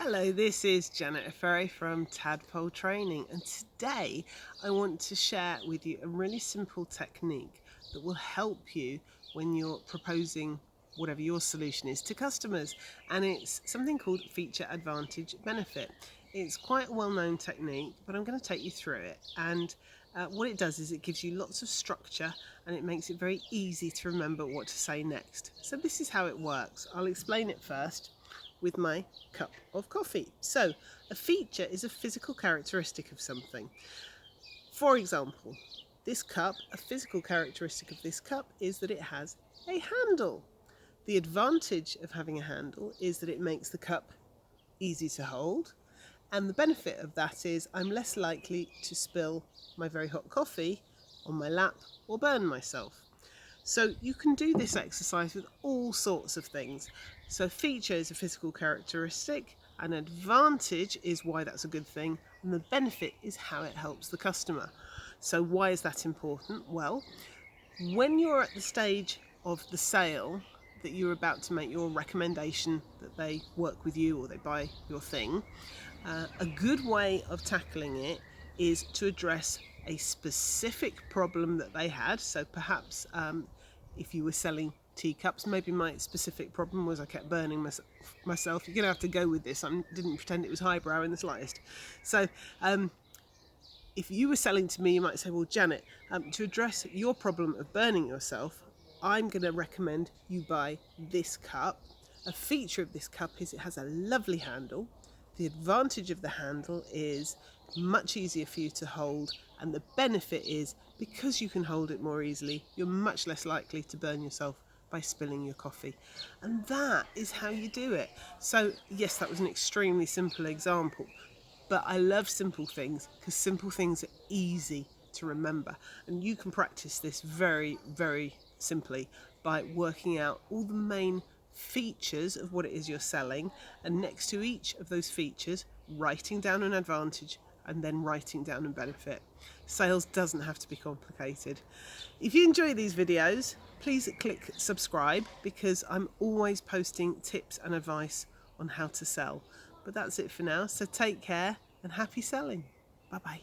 Hello, this is Janet Ferry from Tadpole Training, and today I want to share with you a really simple technique that will help you when you're proposing whatever your solution is to customers, and it's something called Feature Advantage Benefit. It's quite a well-known technique, but I'm going to take you through it, and what it does is it gives you lots of structure and it makes it very easy to remember what to say next. So this is how it works. I'll explain it first with my cup of coffee. So a feature is a physical characteristic of something. For example, this cup, a physical characteristic of this cup is that it has a handle. The advantage of having a handle is that it makes the cup easy to hold, and the benefit of that is I'm less likely to spill my very hot coffee on my lap or burn myself. So you can do this exercise with all sorts of things. So feature is a physical characteristic, an advantage is why that's a good thing, and the benefit is how it helps the customer. So why is that important? Well, when you're at the stage of the sale that you're about to make your recommendation that they work with you or they buy your thing, a good way of tackling it is to address a specific problem that they had. So perhaps if you were selling teacups, maybe my specific problem was I kept burning myself. You're going to have to go with this. I didn't pretend it was highbrow in the slightest. So if you were selling to me, you might say, well, Janet, to address your problem of burning yourself, I'm going to recommend you buy this cup. A feature of this cup is it has a lovely handle. The advantage of the handle is much easier for you to hold, and the benefit is because you can hold it more easily, you're much less likely to burn yourself by spilling your coffee. And that is how you do it. So yes, that was an extremely simple example, but I love simple things because simple things are easy to remember, and you can practice this very, very simply by working out all the main features of what it is you're selling, and next to each of those features writing down an advantage and then writing down a benefit. Sales doesn't have to be complicated. If you enjoy these videos, please click subscribe because I'm always posting tips and advice on how to sell. But that's it for now, so take care and happy selling. Bye bye.